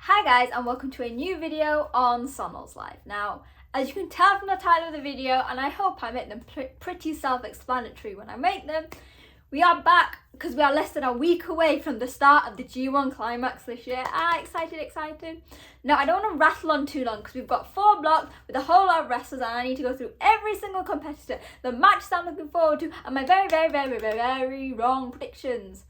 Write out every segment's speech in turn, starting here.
Hi guys, and welcome to a new video on Sonal's Life. Now, as you can tell from the title of the video, and I hope I make them pretty self-explanatory when I make them, we are back because we are less than a week away from the start of the G1 Climax this year. Excited. Now, I don't want to rattle on too long because we've got 4 blocks with a whole lot of wrestlers and I need to go through every single competitor, the matches I'm looking forward to, and my very wrong predictions.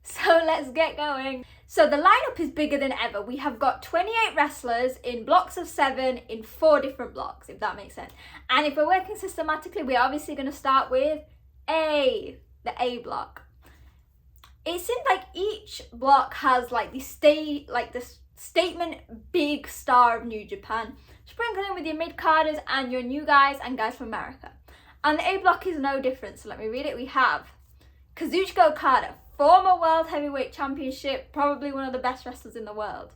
So let's get going. So the lineup is bigger than ever. We have got 28 wrestlers in blocks of 7 in 4 different blocks, if that makes sense. And if we're working systematically, we're obviously going to start with the A block. It seems like each block has like this statement big star of New Japan, sprinkled in with your mid-carders and your new guys and guys from America. And the A block is no different. So let me read it. We have Kazuchika Okada, former World Heavyweight Championship, probably one of the best wrestlers in the world.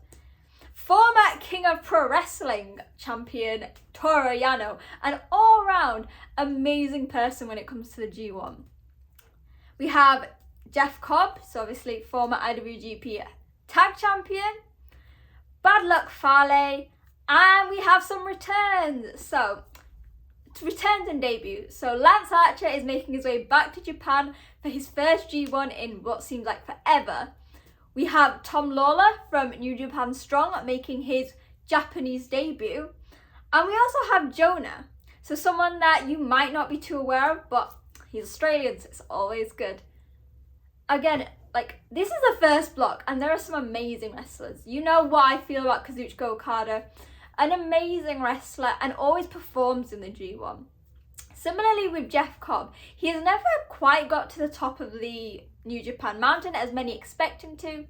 Former King of Pro Wrestling champion, Toru Yano, an all-round amazing person when it comes to the G1. We have Jeff Cobb, so obviously former IWGP Tag Champion, Bad Luck Fale, and we have some returns. So, returns and debuts. So Lance Archer is making his way back to Japan for his first G1 in what seems like forever. We have Tom Lawler from New Japan Strong making his Japanese debut. And we also have Jonah. So someone that you might not be too aware of, but he's Australian, so it's always good. Again, this is the first block and there are some amazing wrestlers. You know what I feel about Kazuchika Okada. An amazing wrestler and always performs in the G1. Similarly with Jeff Cobb, he has never quite got to the top of the New Japan Mountain as many expect him to.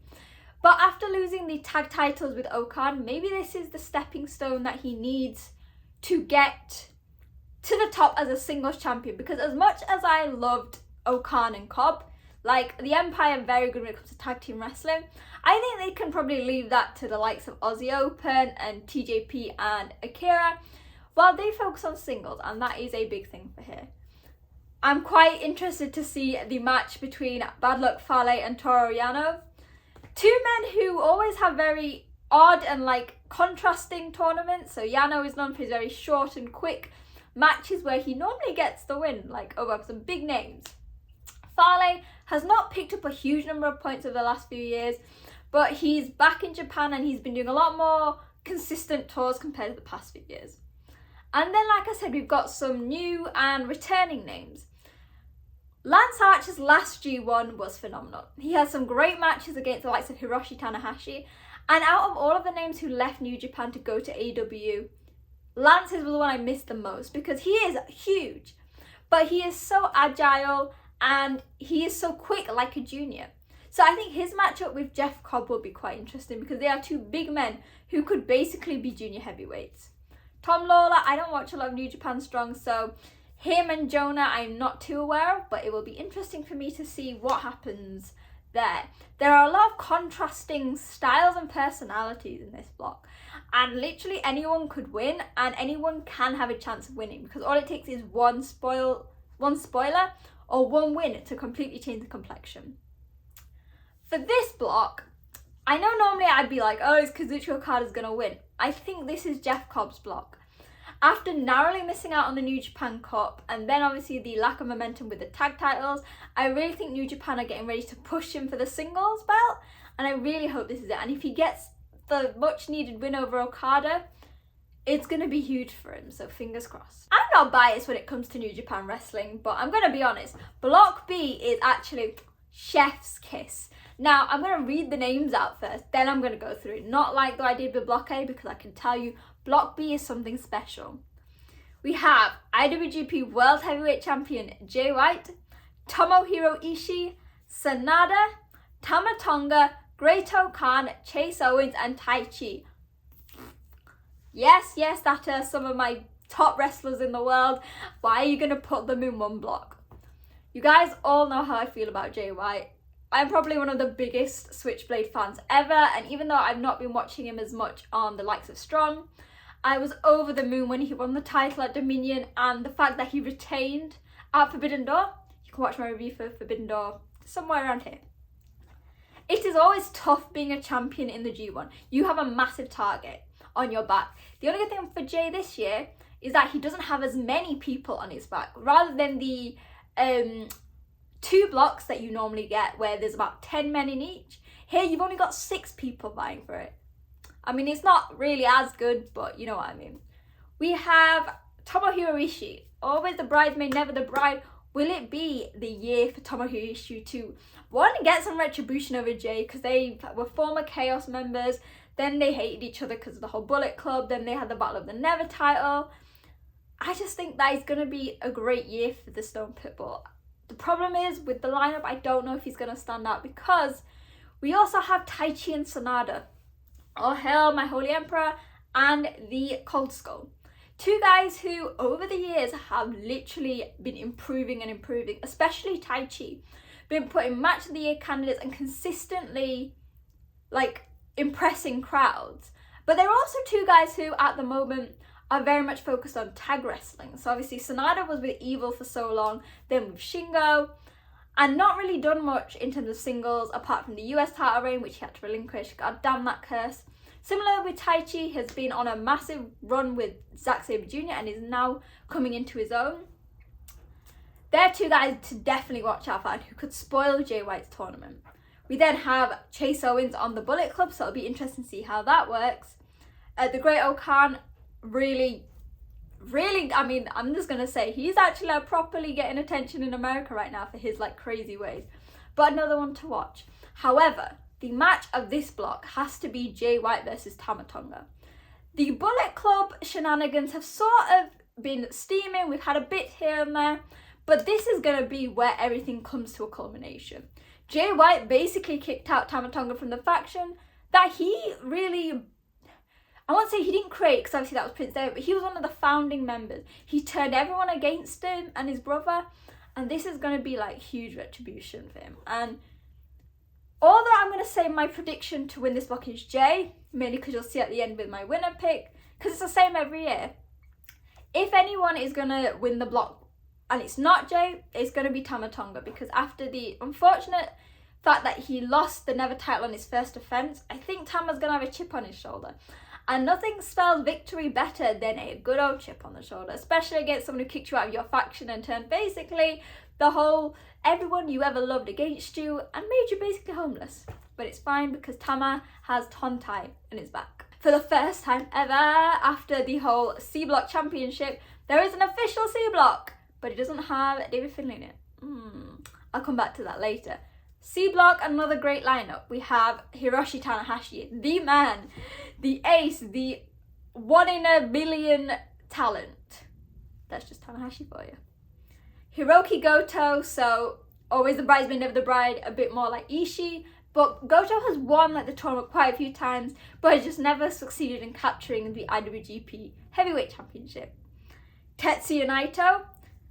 But after losing the tag titles with Okan, maybe this is the stepping stone that he needs to get to the top as a singles champion. Because as much as I loved Okan and Cobb, the Empire are very good when it comes to tag team wrestling. I think they can probably leave that to the likes of Aussie Open and TJP and Akira while they focus on singles, and that is a big thing for here. I'm quite interested to see the match between Bad Luck Fale and Toru Yano. 2 men who always have very odd and contrasting tournaments. So Yano is known for his very short and quick matches where he normally gets the win, over some big names. Fale has not picked up a huge number of points over the last few years, but he's back in Japan and he's been doing a lot more consistent tours compared to the past few years. And then, like I said, we've got some new and returning names. Lance Archer's last G1 was phenomenal. He had some great matches against the likes of Hiroshi Tanahashi, and out of all of the names who left New Japan to go to AEW, Lance is the one I missed the most because he is huge, but he is so agile and he is so quick like a junior. So I think his matchup with Jeff Cobb will be quite interesting because they are 2 big men who could basically be junior heavyweights. Tom Lawler, I don't watch a lot of New Japan Strong, so him and Jonah I'm not too aware of, but it will be interesting for me to see what happens there. There are a lot of contrasting styles and personalities in this block, and literally anyone could win and anyone can have a chance of winning because all it takes is one spoiler or one win to completely change the complexion. For this block, I know normally I'd be like, oh, is Kazuchika Okada's going to win. I think this is Jeff Cobb's block. After narrowly missing out on the New Japan Cup and then obviously the lack of momentum with the tag titles, I really think New Japan are getting ready to push him for the singles belt, and I really hope this is it. And if he gets the much needed win over Okada, it's going to be huge for him, so fingers crossed. I'm not biased when it comes to New Japan Wrestling, but I'm going to be honest. Block B is actually chef's kiss. Now, I'm going to read the names out first, then I'm going to go through it. Not like I did with Block A, because I can tell you Block B is something special. We have IWGP World Heavyweight Champion Jay White, Tomohiro Ishii, Sanada, Tama Tonga, Great Khan, Chase Owens, and Tai Chi. Yes, that are some of my top wrestlers in the world. Why are you going to put them in one block? You guys all know how I feel about Jay White. I'm probably one of the biggest Switchblade fans ever, and even though I've not been watching him as much on the likes of Strong, I was over the moon when he won the title at Dominion, and the fact that he retained at Forbidden Door. You can watch my review for Forbidden Door somewhere around here. It is always tough being a champion in the G1. You have a massive target on your back. The only good thing for Jay this year is that he doesn't have as many people on his back, rather than the 2 blocks that you normally get where there's about 10 men in each. Here you've only got 6 people vying for it. I mean, it's not really as good, but you know what I mean. We have Tomohiro Ishii, always the bridesmaid, never the bride. Will it be the year for Tomohiro Ishii to, one, get some retribution over Jay, because they were former Chaos members, then they hated each other because of the whole Bullet Club, then they had the Battle of the Never title. I just think that is going to be a great year for the Stone Pitbull. The problem is, with the lineup, I don't know if he's going to stand out, because we also have Taichi and Sonada. Oh hell, my Holy Emperor, and the Cold Skull. 2 guys who, over the years, have literally been improving and improving, especially Taichi. Been putting Match of the Year candidates and consistently, like, impressing crowds. But there are also 2 guys who, at the moment, are very much focused on tag wrestling. So obviously, Sonada was with Evil for so long, then with Shingo, and not really done much in terms of singles, apart from the US title reign, which he had to relinquish. God damn that curse. Similar with Taichi, has been on a massive run with Zack Sabre Jr. and is now coming into his own. They're 2 guys to definitely watch out for and who could spoil Jay White's tournament. We then have Chase Owens on the Bullet Club, so it'll be interesting to see how that works. The Great Okan, really, I mean, I'm just going to say, he's actually properly getting attention in America right now for his like crazy ways. But another one to watch. However, the match of this block has to be Jay White versus Tama Tonga. The Bullet Club shenanigans have sort of been steaming. We've had a bit here and there, but this is going to be where everything comes to a culmination. Jay White basically kicked out Tama Tonga from the faction that he really, I won't say he didn't create, because obviously that was Prince David, but he was one of the founding members. He turned everyone against him and his brother, and this is going to be like huge retribution for him. And although I'm going to say my prediction to win this block is Jay, mainly because you'll see at the end with my winner pick, because it's the same every year. If anyone is going to win the block and it's not Jay, it's going to be Tama Tonga, because after the unfortunate fact that he lost the Never title on his first offence, I think Tama's going to have a chip on his shoulder. And nothing spells victory better than a good old chip on the shoulder, especially against someone who kicked you out of your faction and turned basically the whole everyone you ever loved against you and made you basically homeless. But it's fine, because Tama has Tontai in his back. For the first time ever, after the whole C Block Championship, there is an official C Block, but it doesn't have David Finlay in it. I'll come back to that later. C Block, another great lineup. We have Hiroshi Tanahashi, the man, the ace, the 1 in a billion talent. That's just Tanahashi for you. Hiroki Goto, so always the bridesmaid, never the bride, a bit more like Ishii. But Goto has won like the tournament quite a few times, but has just never succeeded in capturing the IWGP Heavyweight Championship. Tetsuya Naito,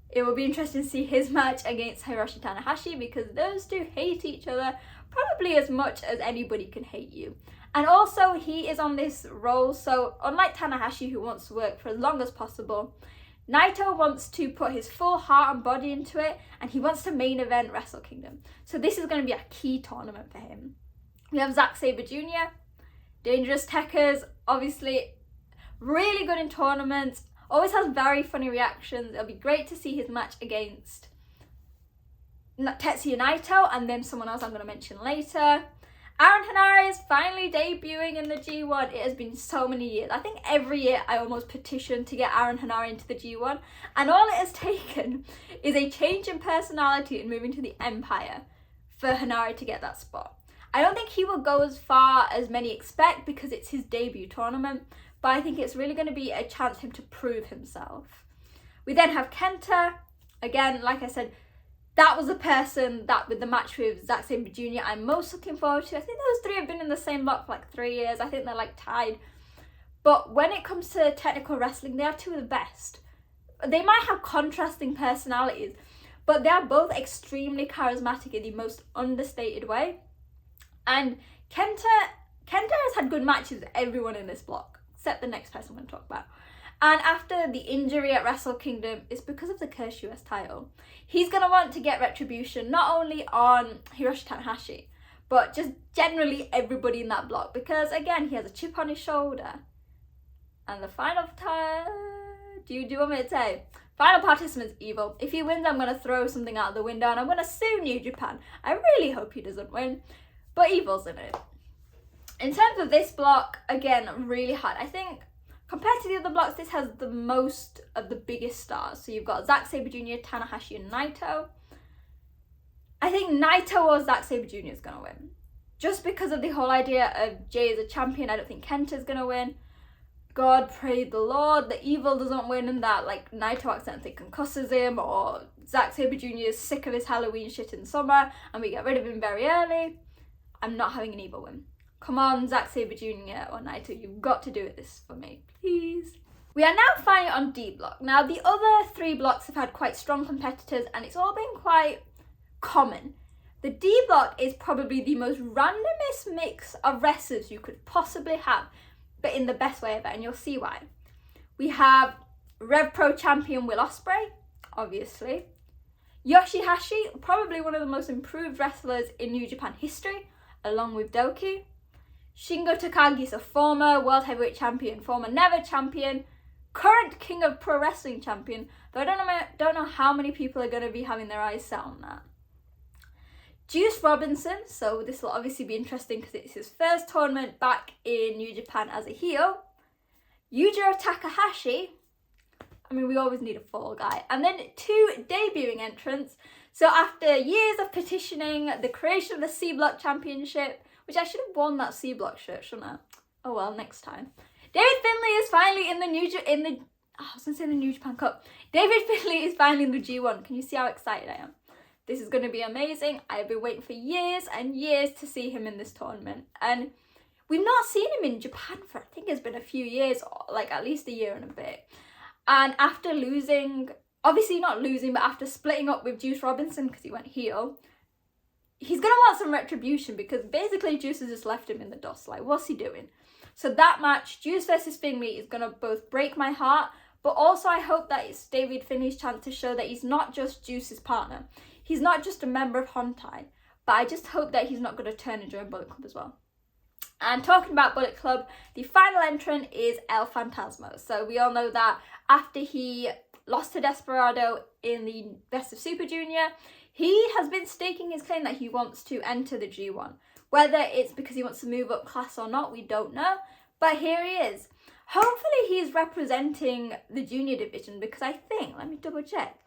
it will be interesting to see his match against Hiroshi Tanahashi, because those 2 hate each other probably as much as anybody can hate you. And also, he is on this role, so unlike Tanahashi, who wants to work for as long as possible, Naito wants to put his full heart and body into it, and he wants to main event Wrestle Kingdom. So this is going to be a key tournament for him. We have Zack Sabre Jr., Dangerous Tekkers, obviously really good in tournaments, always has very funny reactions. It'll be great to see his match against Tetsuya Naito and then someone else I'm going to mention later. Aaron Henare is finally debuting in the G1. It has been so many years. I think every year I almost petition to get Aaron Henare into the G1, and all it has taken is a change in personality and moving to the Empire for Henare to get that spot. I don't think he will go as far as many expect, because it's his debut tournament, but I think it's really going to be a chance for him to prove himself. We then have Kenta. Again, like I said, that was the person that, with the match with Zack Sabre Jr., I'm most looking forward to. I think those 3 have been in the same block for like 3 years. I think they're like tied. But when it comes to technical wrestling, they are 2 of the best. They might have contrasting personalities, but they are both extremely charismatic in the most understated way. And Kenta has had good matches with everyone in this block, except the next person I'm going to talk about. And after the injury at Wrestle Kingdom, it's because of the Curse US title. He's going to want to get retribution not only on Hiroshi Tanahashi, but just generally everybody in that block, because again, he has a chip on his shoulder. And the final time, do you want me to say? Final participant's Evil. If he wins, I'm going to throw something out the window and I'm going to sue New Japan. I really hope he doesn't win, but Evil's in it. In terms of this block, again, really hard. I think compared to the other blocks, this has the most of the biggest stars. So you've got Zack Sabre Jr., Tanahashi, and Naito. I think Naito or Zack Sabre Jr. is going to win. Just because of the whole idea of Jay as a champion, I don't think Kenta's going to win. God, pray the Lord, the Evil doesn't win and that, like, Naito accidentally concusses him, or Zack Sabre Jr. is sick of his Halloween shit in summer and we get rid of him very early. I'm not having an Evil win. Come on, Zack Sabre Jr. or Naito, you've got to do this for me, please. We are now finally on D block. Now, the other 3 blocks have had quite strong competitors and it's all been quite common. The D block is probably the most randomest mix of wrestlers you could possibly have, but in the best way ever, and you'll see why. We have Rev Pro champion Will Ospreay, obviously. Yoshihashi, probably one of the most improved wrestlers in New Japan history, along with Doki. Shingo Takagi is a former World Heavyweight Champion, former Never Champion, current King of Pro Wrestling Champion, though I don't know how many people are going to be having their eyes set on that. Juice Robinson, so this will obviously be interesting because it's his first tournament back in New Japan as a heel. Yujiro Takahashi, I mean, we always need a fall guy. And then 2 debuting entrants. So after years of petitioning the creation of the C Block Championship, which I should have worn that C Block shirt, shouldn't I? Oh well, next time. David Finlay is finally in the New Japan Cup. David Finlay is finally in the G1. Can you see how excited I am? This is going to be amazing. I've been waiting for years and years to see him in this tournament. And we've not seen him in Japan for, I think it's been a few years, like at least a year and a bit. And after losing, obviously not losing, but after splitting up with Juice Robinson because he went heel, he's going to want some retribution because basically Juice has just left him in the dust. Like, what's he doing? So that match, Juice versus Finlay, is going to both break my heart, but also I hope that it's David Finlay's chance to show that he's not just Juice's partner. He's not just a member of Hontai, but I just hope that he's not going to turn and join Bullet Club as well. And talking about Bullet Club, the final entrant is El Phantasmo. So we all know that after he lost to Desperado in the Best of Super Junior, he has been staking his claim that he wants to enter the G1. Whether it's because he wants to move up class or not, we don't know. But here he is. Hopefully he's representing the junior division because I think, let me double check,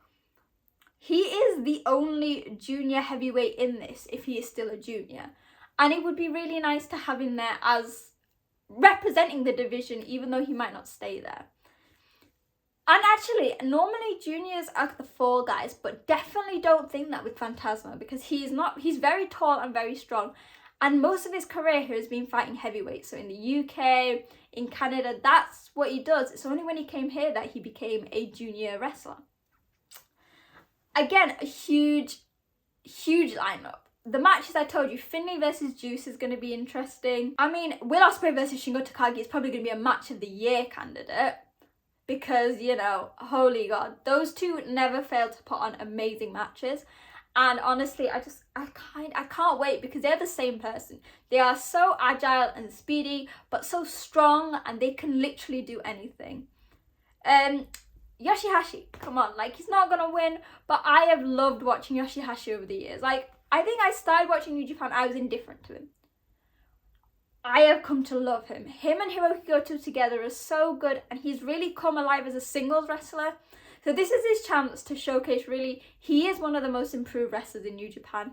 he is the only junior heavyweight in this, if he is still a junior. And it would be really nice to have him there as representing the division, even though he might not stay there. And actually, normally juniors are the fall guys, but definitely don't think that with Phantasmo because he's very tall and very strong. And most of his career here has been fighting heavyweights. So in the UK, in Canada, that's what he does. It's only when he came here that he became a junior wrestler. Again, a huge lineup. The matches I told you, Finlay versus Juice is going to be interesting. I mean, Will Ospreay versus Shingo Takagi is probably going to be a match of the year candidate. Because, you know, holy God, those two never fail to put on amazing matches. And honestly, I can't wait because they're the same person. They are so agile and speedy, but so strong, and they can literally do anything. Yoshihashi, come on, like, he's not gonna win, but I have loved watching Yoshihashi over the years. Like, I think I started watching New Japan, I was indifferent to him. I have come to love him. Him and Hiroki Goto together are so good, and he's really come alive as a singles wrestler. So this is his chance to showcase, really, he is one of the most improved wrestlers in New Japan.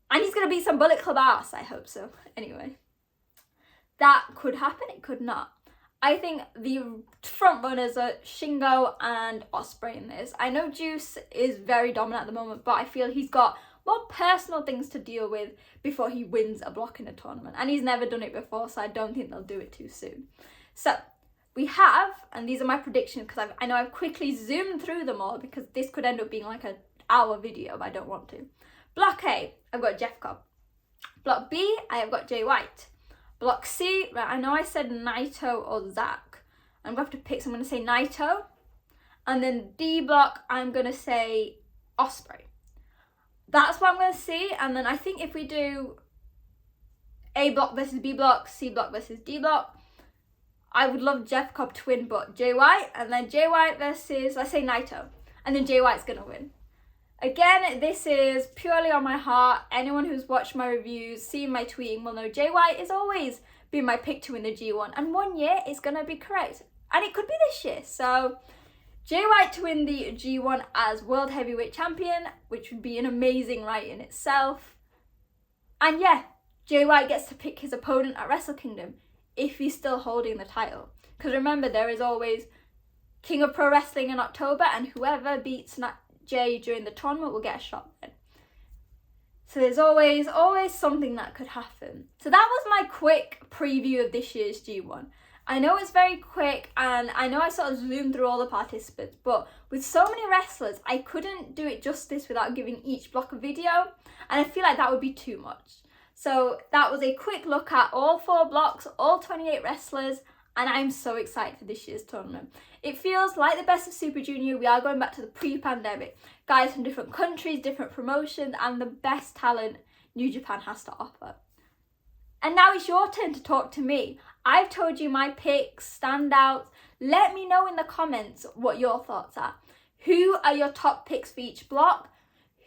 And he's going to beat some Bullet Club ass, I hope so. Anyway, that could happen, it could not. I think the front runners are Shingo and Ospreay in this. I know Juice is very dominant at the moment, but I feel he's got more personal things to deal with before he wins a block in a tournament. And he's never done it before, so I don't think they'll do it too soon. So, we have, and these are my predictions because I know I've quickly zoomed through them all because this could end up being like an hour video, but I don't want to. Block A, I've got Jeff Cobb. Block B, I have got Jay White. Block C, right, I know I said Naito or Zack. I'm going to have to pick, so I'm going to say Naito. And then D block, I'm going to say Ospreay. That's what I'm going to see. And then I think if we do A block versus B block, C block versus D block. I would love Jeff Cobb to win, but Jay White, and then Jay White versus, let's say, Naito, and then Jay White's gonna win. Again, this is purely on my heart. Anyone who's watched my reviews, seen my tweeting will know Jay White has always been my pick to win the G1, and one year is gonna be correct, and it could be this year. So Jay White to win the G1 as World Heavyweight Champion, which would be an amazing right in itself. And yeah, Jay White gets to pick his opponent at Wrestle Kingdom if he's still holding the title. Because remember, there is always King of Pro Wrestling in October, and whoever beats Jay during the tournament will get a shot then. So there's always something that could happen. So that was my quick preview of this year's G1. I know it's very quick, and I know I sort of zoomed through all the participants, but with so many wrestlers, I couldn't do it justice without giving each block a video, and I feel like that would be too much. So that was a quick look at all 4 blocks, all 28 wrestlers, and I'm so excited for this year's tournament. It feels like the best of Super Junior. We are going back to the pre-pandemic. Guys from different countries, different promotions, and the best talent New Japan has to offer. And now it's your turn to talk to me. I've told you my picks, standouts. Let me know in the comments what your thoughts are. Who are your top picks for each block?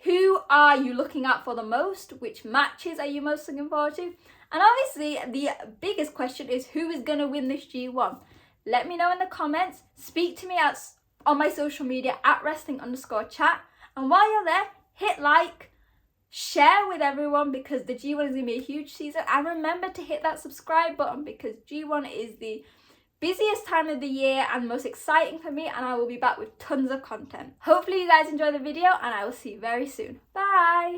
Who are you looking at for the most? Which matches are you most looking forward to? And obviously, the biggest question is who is going to win this G1? Let me know in the comments. Speak to me on my social media at wrestling_chat. And while you're there, hit like, share with everyone, because the G1 is going to be a huge season. And remember to hit that subscribe button, because G1 is the busiest time of the year and most exciting for me, and I will be back with tons of content. Hopefully you guys enjoy the video, and I will see you very soon. Bye!